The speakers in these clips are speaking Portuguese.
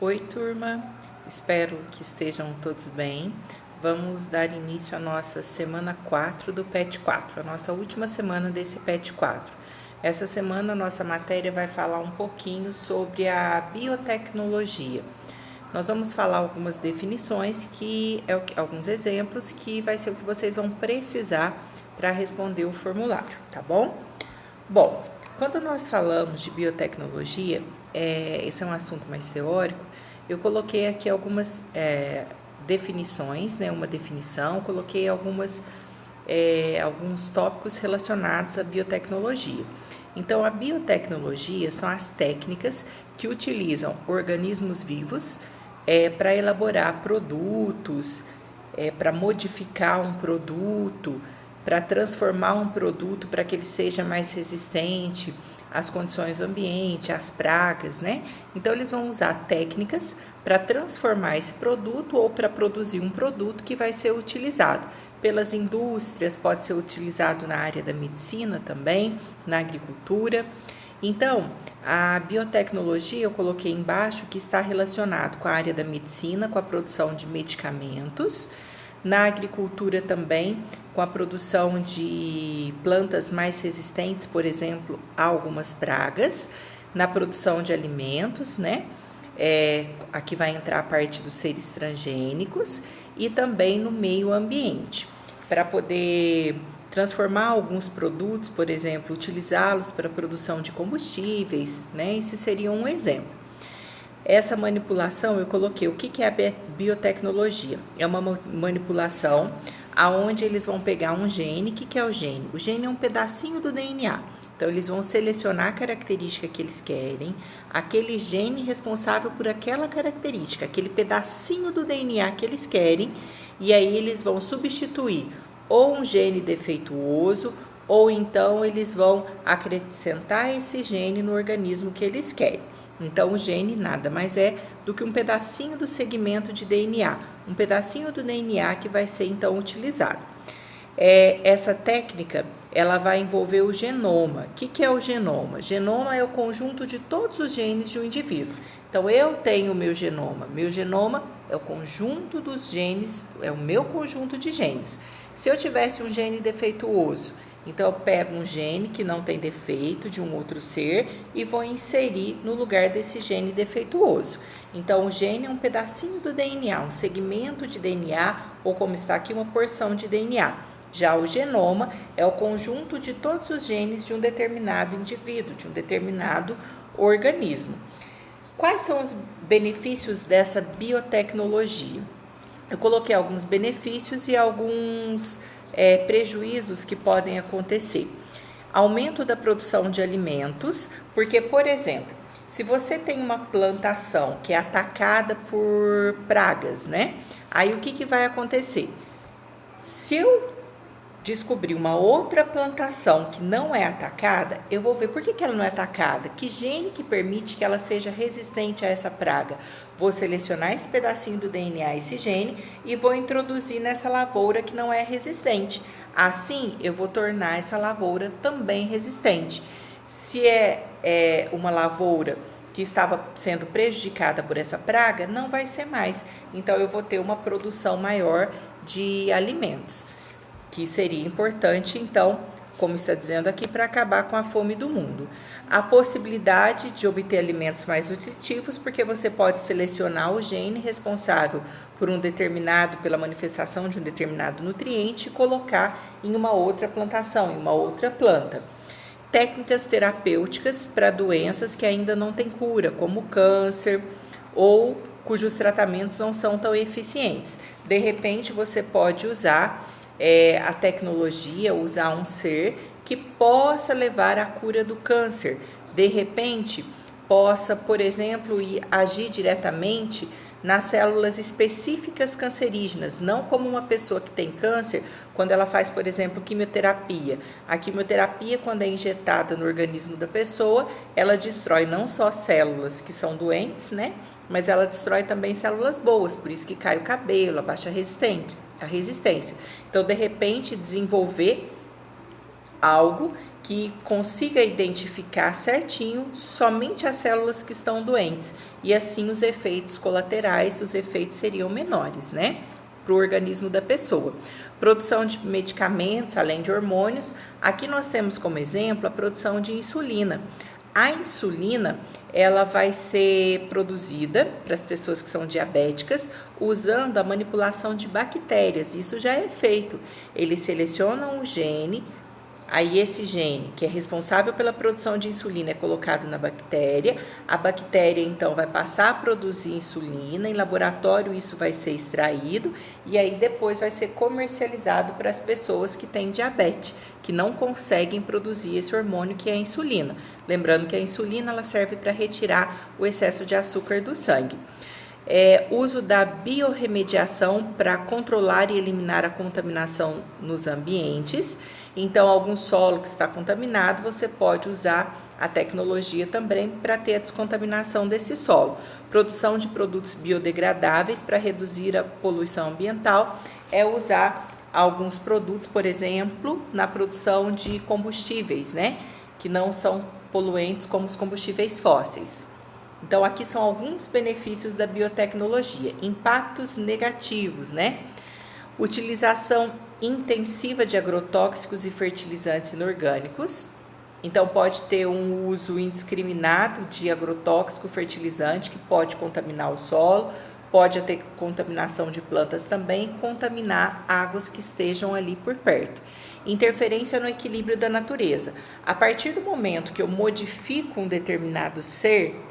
Oi, turma, espero que estejam todos bem. Vamos dar início à nossa semana 4 do PET 4, a nossa última semana desse PET 4. Essa semana a nossa matéria vai falar um pouquinho sobre a biotecnologia. Nós vamos falar algumas definições, alguns exemplos, que vai ser o que vocês vão precisar para responder o formulário, tá bom? Bom, quando nós falamos de biotecnologia, esse é um assunto mais teórico, eu coloquei aqui algumas definições, né, uma definição, coloquei alguns tópicos relacionados à biotecnologia. Então, a biotecnologia são as técnicas que utilizam organismos vivos para elaborar produtos, para modificar um produto, para transformar um produto para que ele seja mais resistente às condições do ambiente, às pragas, né? Então, eles vão usar técnicas para transformar esse produto ou para produzir um produto que vai ser utilizado pelas indústrias, pode ser utilizado na área da medicina também, na agricultura. Então, a biotecnologia eu coloquei embaixo que está relacionado com a área da medicina, com a produção de medicamentos, na agricultura também, com a produção de plantas mais resistentes, por exemplo, a algumas pragas, na produção de alimentos, né? Aqui vai entrar a parte dos seres transgênicos e também no meio ambiente, para poder transformar alguns produtos, por exemplo, utilizá-los para a produção de combustíveis, né? Esse seria um exemplo. Essa manipulação, eu coloquei o que é a biotecnologia. É uma manipulação aonde eles vão pegar um gene. O que é o gene? O gene é um pedacinho do DNA. Então, eles vão selecionar a característica que eles querem, aquele gene responsável por aquela característica, aquele pedacinho do DNA que eles querem, e aí eles vão substituir ou um gene defeituoso, ou então eles vão acrescentar esse gene no organismo que eles querem. Então, o gene nada mais é do que um pedacinho do segmento de DNA, um pedacinho do DNA que vai ser então utilizado. Essa técnica, ela vai envolver o genoma. O que é o genoma? Genoma é o conjunto de todos os genes de um indivíduo. Então, eu tenho o meu genoma. Meu genoma é o conjunto dos genes, é o meu conjunto de genes. Se eu tivesse um gene defeituoso, então eu pego um gene que não tem defeito de um outro ser e vou inserir no lugar desse gene defeituoso. Então, o gene é um pedacinho do DNA, um segmento de DNA, ou como está aqui, uma porção de DNA. Já o genoma é o conjunto de todos os genes de um determinado indivíduo, de um determinado organismo. Quais são os benefícios dessa biotecnologia? Eu coloquei alguns benefícios e alguns prejuízos que podem acontecer. Aumento da produção de alimentos, porque, por exemplo, se você tem uma plantação que é atacada por pragas, né? Aí o que vai acontecer? Se eu descobrir uma outra plantação que não é atacada, eu vou ver por que ela não é atacada, que gene que permite que ela seja resistente a essa praga. Vou selecionar esse pedacinho do DNA, esse gene, e vou introduzir nessa lavoura que não é resistente. Assim, eu vou tornar essa lavoura também resistente. Se é uma lavoura que estava sendo prejudicada por essa praga, não vai ser mais. Então, eu vou ter uma produção maior de alimentos, que seria importante, então, como está dizendo aqui, para acabar com a fome do mundo. A possibilidade de obter alimentos mais nutritivos, porque você pode selecionar o gene responsável pela manifestação de um determinado nutriente e colocar em uma outra plantação, em uma outra planta. Técnicas terapêuticas para doenças que ainda não têm cura, como câncer, ou cujos tratamentos não são tão eficientes. De repente, você pode usar a tecnologia, usar um ser que possa levar à cura do câncer. De repente, possa, por exemplo, agir diretamente nas células específicas cancerígenas, não como uma pessoa que tem câncer, quando ela faz, por exemplo, quimioterapia. A quimioterapia, quando é injetada no organismo da pessoa, ela destrói não só células que são doentes, né? Mas ela destrói também células boas, por isso que cai o cabelo, abaixa a resistência. Então, de repente, desenvolver algo que consiga identificar certinho somente as células que estão doentes e assim os efeitos colaterais, os efeitos seriam menores, né, para o organismo da pessoa. Produção de medicamentos, além de hormônios, aqui nós temos como exemplo a produção de insulina. A insulina, ela vai ser produzida para as pessoas que são diabéticas usando a manipulação de bactérias. Isso já é feito. Eles selecionam o gene, aí esse gene, que é responsável pela produção de insulina, é colocado na bactéria. A bactéria, então, vai passar a produzir insulina. Em laboratório, isso vai ser extraído e aí depois vai ser comercializado para as pessoas que têm diabetes, que não conseguem produzir esse hormônio que é a insulina. Lembrando que a insulina ela serve para retirar o excesso de açúcar do sangue. Uso da biorremediação para controlar e eliminar a contaminação nos ambientes. Então, algum solo que está contaminado, você pode usar a tecnologia também para ter a descontaminação desse solo. Produção de produtos biodegradáveis para reduzir a poluição ambiental é usar alguns produtos, por exemplo, na produção de combustíveis, né, que não são poluentes como os combustíveis fósseis. Então, aqui são alguns benefícios da biotecnologia. Impactos negativos, né? Utilização intensiva de agrotóxicos e fertilizantes inorgânicos. Então, pode ter um uso indiscriminado de agrotóxico, fertilizante, que pode contaminar o solo, pode ter contaminação de plantas também, contaminar águas que estejam ali por perto. Interferência no equilíbrio da natureza. A partir do momento que eu modifico um determinado ser,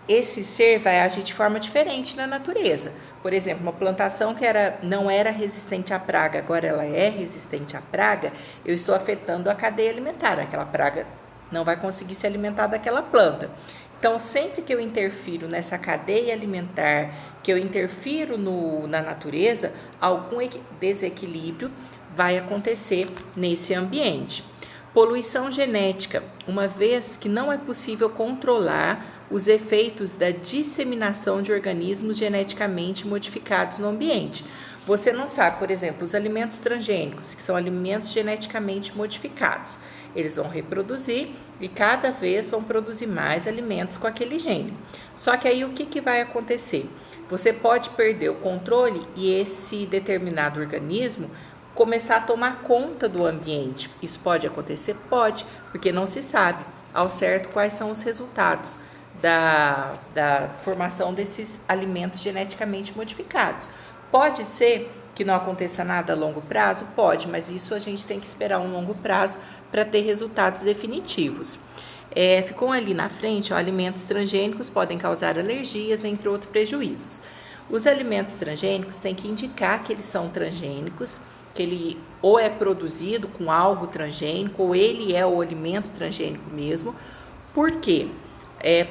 esse ser vai agir de forma diferente na natureza. Por exemplo, uma plantação que não era resistente à praga, agora ela é resistente à praga, eu estou afetando a cadeia alimentar. Aquela praga não vai conseguir se alimentar daquela planta. Então, sempre que eu interfiro nessa cadeia alimentar, que eu interfiro na natureza, algum desequilíbrio vai acontecer nesse ambiente. Poluição genética, uma vez que não é possível controlar os efeitos da disseminação de organismos geneticamente modificados no ambiente. Você não sabe, por exemplo, os alimentos transgênicos, que são alimentos geneticamente modificados. Eles vão reproduzir e cada vez vão produzir mais alimentos com aquele gene. Só que aí o que vai acontecer? Você pode perder o controle e esse determinado organismo começar a tomar conta do ambiente. Isso pode acontecer? Pode, porque não se sabe ao certo quais são os resultados da formação desses alimentos geneticamente modificados. Pode ser que não aconteça nada a longo prazo? Pode, mas isso a gente tem que esperar um longo prazo para ter resultados definitivos. Ficou ali na frente, alimentos transgênicos podem causar alergias, entre outros prejuízos. Os alimentos transgênicos têm que indicar que eles são transgênicos, que ele ou é produzido com algo transgênico, ou ele é o alimento transgênico mesmo. Por quê?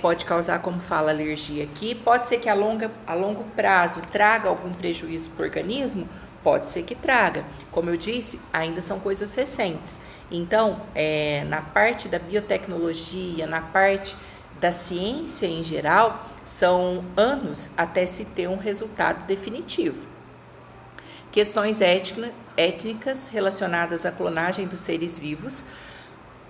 Pode causar, como fala, alergia aqui. Pode ser que a longo prazo traga algum prejuízo para o organismo? Pode ser que traga. Como eu disse, ainda são coisas recentes. Então, na parte da biotecnologia, na parte da ciência em geral, são anos até se ter um resultado definitivo. Questões étnicas relacionadas à clonagem dos seres vivos.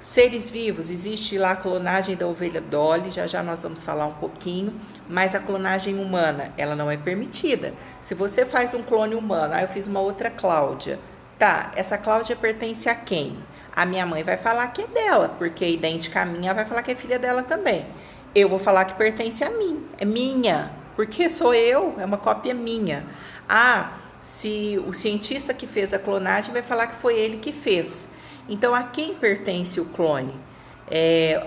Seres vivos, existe lá a clonagem da ovelha Dolly, já nós vamos falar um pouquinho, mas a clonagem humana, ela não é permitida. Se você faz um clone humano, eu fiz uma outra Cláudia, tá, essa Cláudia pertence a quem? A minha mãe vai falar que é dela, porque é idêntica a minha, ela vai falar que é filha dela também. Eu vou falar que pertence a mim, é minha, porque sou eu, é uma cópia minha. Se o cientista que fez a clonagem vai falar que foi ele que fez. Então, a quem pertence o clone?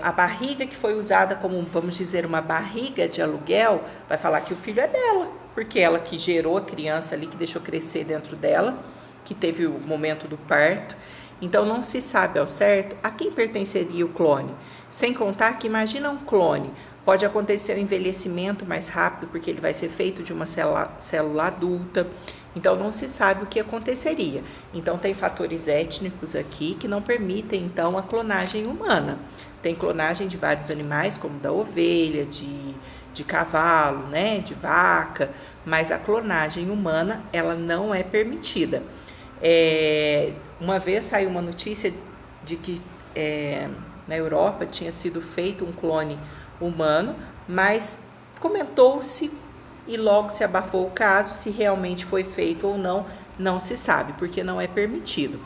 A barriga que foi usada como, vamos dizer, uma barriga de aluguel, vai falar que o filho é dela, porque ela que gerou a criança ali, que deixou crescer dentro dela, que teve o momento do parto. Então, não se sabe ao certo a quem pertenceria o clone. Sem contar que, imagina um clone, pode acontecer um envelhecimento mais rápido, porque ele vai ser feito de uma célula adulta. Então, não se sabe o que aconteceria. Então, tem fatores étnicos aqui que não permitem, então, a clonagem humana. Tem clonagem de vários animais, como da ovelha, de cavalo, né, de vaca, mas a clonagem humana, ela não é permitida. Uma vez saiu uma notícia de que na Europa tinha sido feito um clone humano, mas comentou-se e logo se abafou o caso. Se realmente foi feito ou não, não se sabe, porque não é permitido.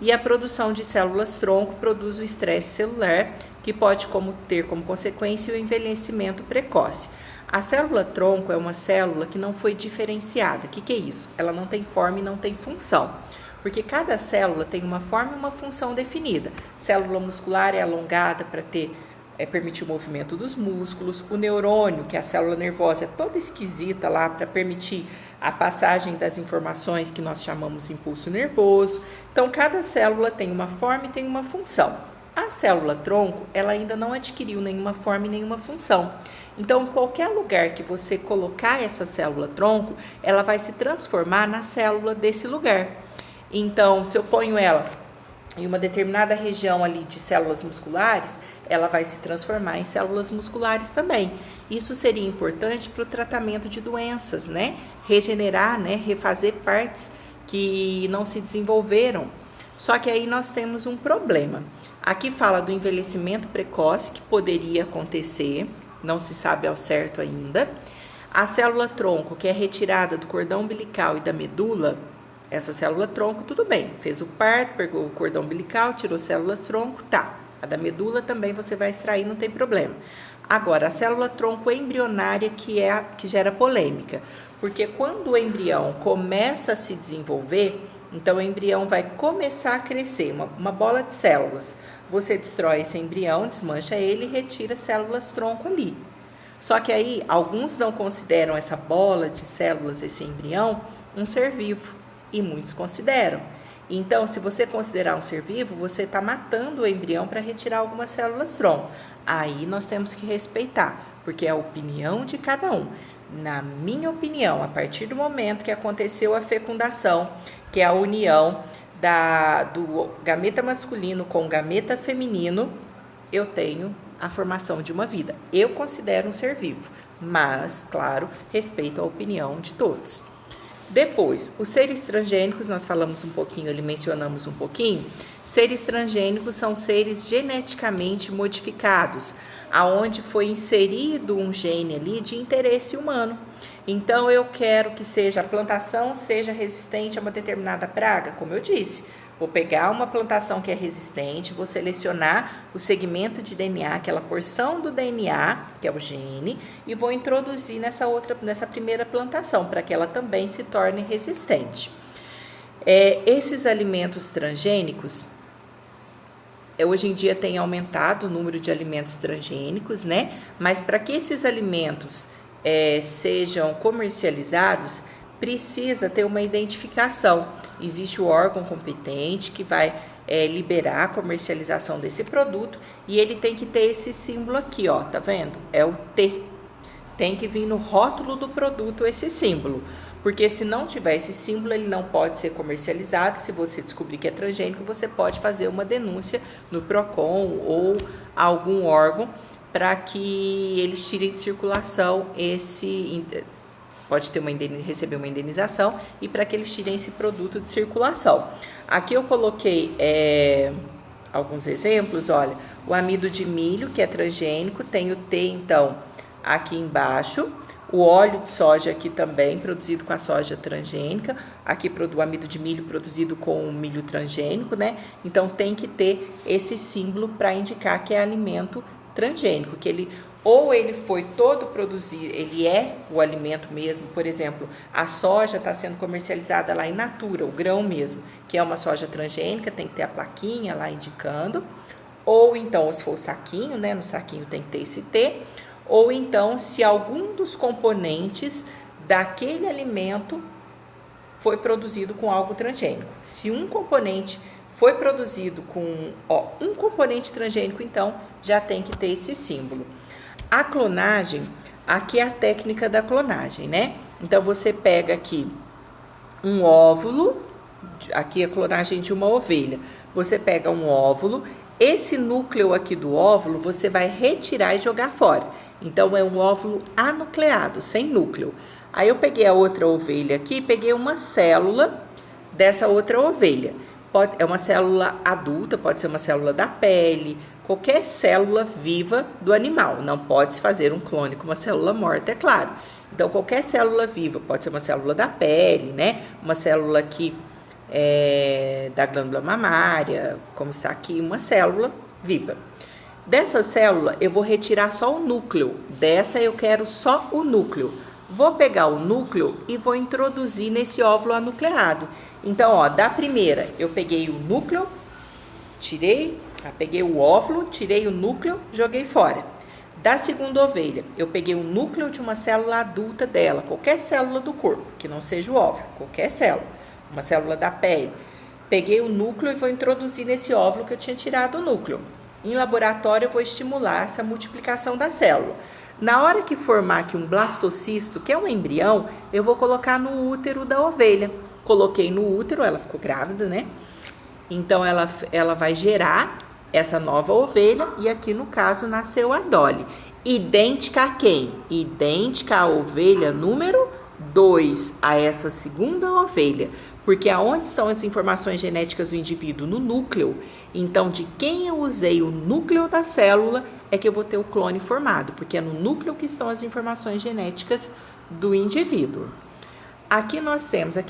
E a produção de células-tronco produz o estresse celular, que pode ter como consequência o envelhecimento precoce. A célula-tronco é uma célula que não foi diferenciada. O que é isso? Ela não tem forma e não tem função, porque cada célula tem uma forma e uma função definida. Célula muscular é alongada para permitir o movimento dos músculos. O neurônio, que é a célula nervosa, é toda esquisita lá para permitir a passagem das informações que nós chamamos de impulso nervoso. Então, cada célula tem uma forma e tem uma função. A célula-tronco, ela ainda não adquiriu nenhuma forma e nenhuma função. Então, qualquer lugar que você colocar essa célula-tronco, ela vai se transformar na célula desse lugar. Então, se eu ponho ela em uma determinada região ali de células musculares, ela vai se transformar em células musculares também. Isso seria importante para o tratamento de doenças, né? Regenerar, né? Refazer partes que não se desenvolveram. Só que aí nós temos um problema. Aqui fala do envelhecimento precoce que poderia acontecer, não se sabe ao certo ainda. A célula-tronco, que é retirada do cordão umbilical e da medula, essa célula-tronco, tudo bem, fez o parto, pegou o cordão umbilical, tirou células-tronco, tá. A da medula também você vai extrair, não tem problema. Agora, a célula-tronco embrionária que gera polêmica, porque quando o embrião começa a se desenvolver, então o embrião vai começar a crescer, uma bola de células. Você destrói esse embrião, desmancha ele e retira células-tronco ali. Só que aí, alguns não consideram essa bola de células, esse embrião, um ser vivo. E muitos consideram. Então, se você considerar um ser vivo, você está matando o embrião para retirar algumas células-tronco. Aí nós temos que respeitar, porque é a opinião de cada um. Na minha opinião, a partir do momento que aconteceu a fecundação, que é a união do gameta masculino com o gameta feminino, eu tenho a formação de uma vida. Eu considero um ser vivo, mas, claro, respeito a opinião de todos. Depois, os seres transgênicos, nós falamos um pouquinho, ali mencionamos um pouquinho. Seres transgênicos são seres geneticamente modificados, aonde foi inserido um gene ali de interesse humano. Então, eu quero que a plantação seja resistente a uma determinada praga, como eu disse. Vou pegar uma plantação que é resistente, vou selecionar o segmento de DNA, aquela porção do DNA, que é o gene, e vou introduzir nessa primeira plantação, para que ela também se torne resistente. Esses alimentos transgênicos, hoje em dia tem aumentado o número de alimentos transgênicos, né? Mas para que esses alimentos sejam comercializados, precisa ter uma identificação. Existe o órgão competente que vai liberar a comercialização desse produto e ele tem que ter esse símbolo aqui, ó, tá vendo? É o T. Tem que vir no rótulo do produto esse símbolo, porque se não tiver esse símbolo, ele não pode ser comercializado. Se você descobrir que é transgênico, você pode fazer uma denúncia no PROCON ou algum órgão para que eles tirem de circulação pode receber uma indenização e para que eles tirem esse produto de circulação. Aqui eu coloquei alguns exemplos, olha, o amido de milho, que é transgênico, tem o T, então, aqui embaixo, o óleo de soja aqui também, produzido com a soja transgênica, aqui o amido de milho produzido com o milho transgênico, né? Então, tem que ter esse símbolo para indicar que é alimento transgênico, que ele foi todo produzido, ele é o alimento mesmo. Por exemplo, a soja está sendo comercializada lá em natura, o grão mesmo, que é uma soja transgênica, tem que ter a plaquinha lá indicando, ou então, se for o saquinho, né, no saquinho tem que ter esse T, ou então, se algum dos componentes daquele alimento foi produzido com algo transgênico. Se um componente foi produzido com um componente transgênico, então já tem que ter esse símbolo. A clonagem, aqui é a técnica da clonagem, né? Então, você pega aqui um óvulo, aqui é a clonagem de uma ovelha. Você pega um óvulo, esse núcleo aqui do óvulo, você vai retirar e jogar fora. Então, é um óvulo anucleado, sem núcleo. Aí, eu peguei a outra ovelha aqui, peguei uma célula dessa outra ovelha. é uma célula adulta, pode ser uma célula da pele, qualquer célula viva do animal. Não pode se fazer um clone com uma célula morta, é claro. Então, qualquer célula viva, pode ser uma célula da pele, né? Uma célula aqui da glândula mamária, como está aqui, uma célula viva. Dessa célula, eu vou retirar só o núcleo. Dessa, eu quero só o núcleo. Vou pegar o núcleo e vou introduzir nesse óvulo anucleado. Então, ó, da primeira, eu peguei o núcleo, peguei o óvulo, tirei o núcleo, joguei fora. Da segunda ovelha, eu peguei o núcleo de uma célula adulta dela, qualquer célula do corpo, que não seja o óvulo, qualquer célula, uma célula da pele. Peguei o núcleo e vou introduzir nesse óvulo que eu tinha tirado o núcleo. Em laboratório, eu vou estimular essa multiplicação da célula. Na hora que formar aqui um blastocisto, que é um embrião, eu vou colocar no útero da ovelha. Coloquei no útero, ela ficou grávida, né? Então, ela vai gerar essa nova ovelha e aqui no caso nasceu a Dolly. Idêntica a quem? Idêntica à ovelha número 2, a essa segunda ovelha. Porque aonde estão as informações genéticas do indivíduo? No núcleo. Então, de quem eu usei o núcleo da célula é que eu vou ter o clone formado, porque é no núcleo que estão as informações genéticas do indivíduo. Aqui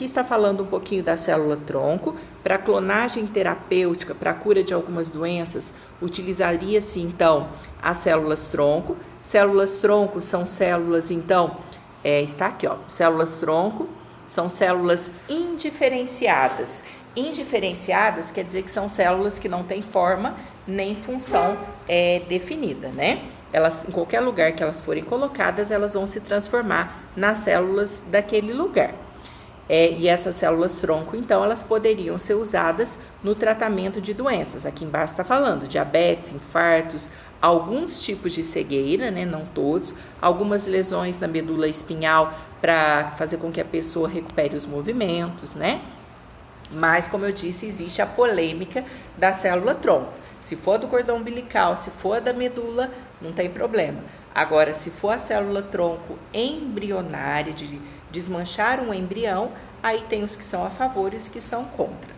está falando um pouquinho da célula-tronco. Para clonagem terapêutica, para a cura de algumas doenças, utilizaria-se, então, as células-tronco. Células-tronco são células, então, está aqui, ó, células-tronco são células indiferenciadas. Indiferenciadas quer dizer que são células que não têm forma nem função definida, né? Elas, em qualquer lugar que elas forem colocadas, elas vão se transformar nas células daquele lugar. E essas células-tronco, então, elas poderiam ser usadas no tratamento de doenças. Aqui embaixo está falando diabetes, infartos, alguns tipos de cegueira, né? Não todos, algumas lesões na medula espinhal para fazer com que a pessoa recupere os movimentos, né? Mas, como eu disse, existe a polêmica da célula-tronco. Se for do cordão umbilical, se for da medula, não tem problema. Agora, se for a célula-tronco embrionária, de desmanchar um embrião, aí tem os que são a favor e os que são contra.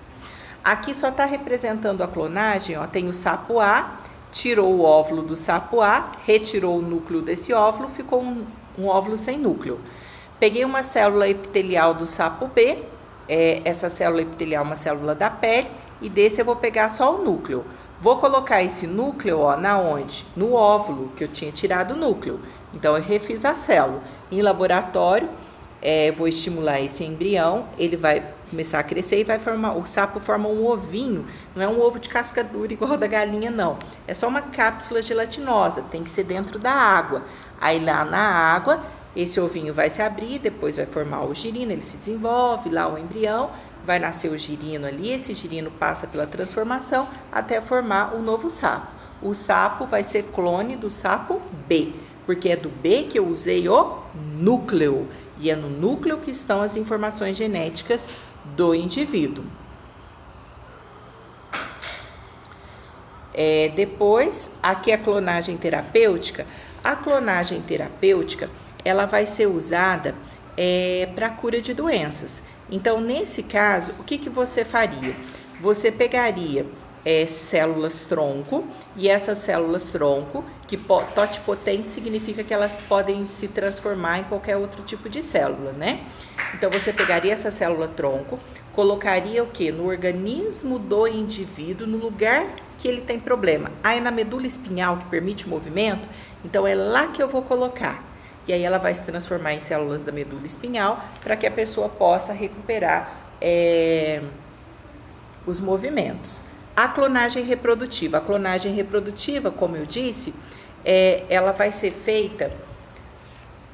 Aqui só está representando a clonagem, ó, tem o sapo A, tirou o óvulo do sapo A, retirou o núcleo desse óvulo, ficou um óvulo sem núcleo. Peguei uma célula epitelial do sapo B, essa célula epitelial é uma célula da pele, e desse eu vou pegar só o núcleo. Vou colocar esse núcleo, ó, na onde? No óvulo, que eu tinha tirado o núcleo. Então, eu refiz a célula. Em laboratório, vou estimular esse embrião, ele vai começar a crescer e vai formar, o sapo forma um ovinho, não é um ovo de casca dura igual da galinha, não. É só uma cápsula gelatinosa, tem que ser dentro da água. Aí, lá na água, esse ovinho vai se abrir, depois vai formar o girino, ele se desenvolve, lá o embrião, vai nascer o girino ali, esse girino passa pela transformação até formar o novo sapo. O sapo vai ser clone do sapo B, porque é do B que eu usei o núcleo, e é no núcleo que estão as informações genéticas do indivíduo. Depois, aqui a clonagem terapêutica. A clonagem terapêutica, ela vai ser usada para a cura de doenças. Então, nesse caso, o que você faria? Você pegaria células-tronco, e essas células-tronco, que totipotente significa que elas podem se transformar em qualquer outro tipo de célula, né? Então, você pegaria essa célula-tronco, colocaria o quê? No organismo do indivíduo, no lugar que ele tem problema. Aí, na medula espinhal, que permite o movimento, então é lá que eu vou colocar. E aí ela vai se transformar em células da medula espinhal para que a pessoa possa recuperar os movimentos. A clonagem reprodutiva. A clonagem reprodutiva, como eu disse, ela vai ser feita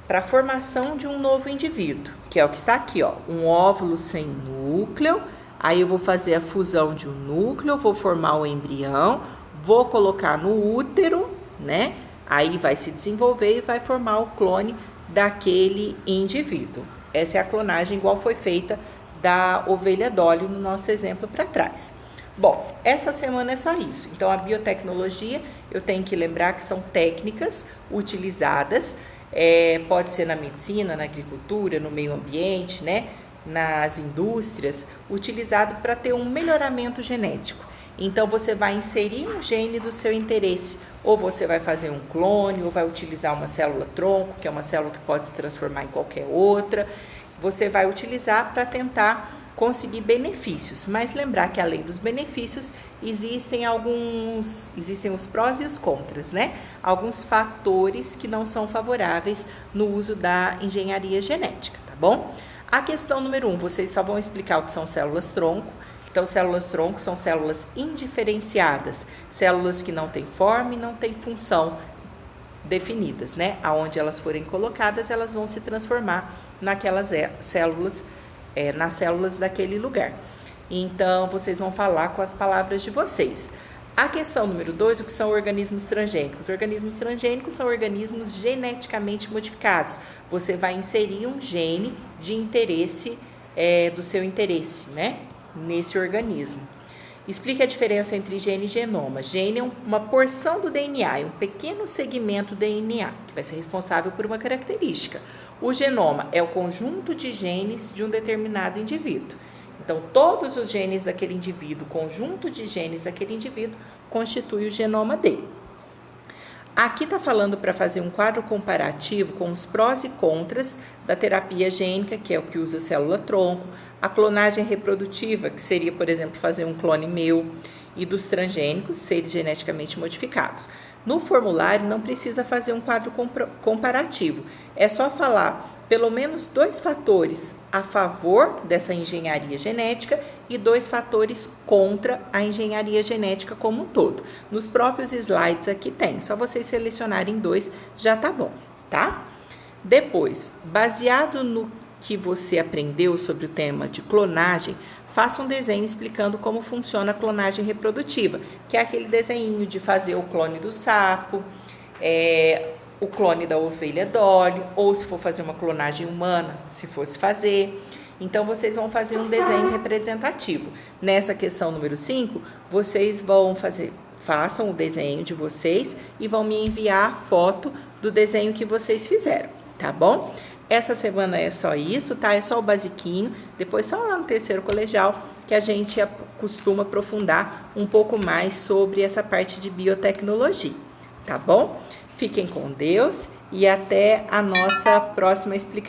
para a formação de um novo indivíduo, que é o que está aqui, ó, um óvulo sem núcleo. Aí eu vou fazer a fusão de um núcleo, vou formar o embrião, vou colocar no útero, né? Aí vai se desenvolver e vai formar o clone daquele indivíduo. Essa é a clonagem igual foi feita da ovelha Dolly no nosso exemplo para trás. Bom, essa semana é só isso. Então, a biotecnologia, eu tenho que lembrar que são técnicas utilizadas, pode ser na medicina, na agricultura, no meio ambiente, né? nas indústrias utilizado para ter um melhoramento genético. Então você vai inserir um gene do seu interesse, ou você vai fazer um clone, ou vai utilizar uma célula-tronco, que é uma célula que pode se transformar em qualquer outra. Você vai utilizar para tentar conseguir benefícios, mas lembrar que além dos benefícios existem os prós e os contras, né? Alguns fatores que não são favoráveis no uso da engenharia genética, tá bom? A questão número 1, vocês só vão explicar o que são células-tronco. Então, células-tronco são células indiferenciadas, células que não têm forma e não têm função definidas, né? Aonde elas forem colocadas, elas vão se transformar naquelas células, nas células daquele lugar. Então, vocês vão falar com as palavras de vocês. A questão número 2, o que são organismos transgênicos? Organismos transgênicos são organismos geneticamente modificados. Você vai inserir um gene de interesse, do seu interesse, né? Nesse organismo. Explique a diferença entre gene e genoma. Gene é uma porção do DNA, é um pequeno segmento do DNA, que vai ser responsável por uma característica. O genoma é o conjunto de genes de um determinado indivíduo. Então, todos os genes daquele indivíduo, conjunto de genes daquele indivíduo, constitui o genoma dele. Aqui está falando para fazer um quadro comparativo com os prós e contras da terapia gênica, que é o que usa célula-tronco, a clonagem reprodutiva, que seria, por exemplo, fazer um clone meu, e dos transgênicos, seres geneticamente modificados. No formulário não precisa fazer um quadro comparativo, é só falar pelo menos 2 fatores a favor dessa engenharia genética e 2 fatores contra a engenharia genética como um todo. Nos próprios slides aqui tem, só vocês selecionarem 2 já tá bom, tá? Depois, baseado no que você aprendeu sobre o tema de clonagem, faça um desenho explicando como funciona a clonagem reprodutiva, que é aquele desenho de fazer o clone do sapo, o clone da ovelha Dolly, ou se for fazer uma clonagem humana, se fosse fazer. Então, vocês vão fazer um desenho representativo. Nessa questão número 5, vocês façam o desenho de vocês e vão me enviar a foto do desenho que vocês fizeram, tá bom? Essa semana é só isso, tá? É só o basiquinho. Depois, só lá no terceiro colegial, que a gente costuma aprofundar um pouco mais sobre essa parte de biotecnologia, tá bom? Fiquem com Deus e até a nossa próxima explicação.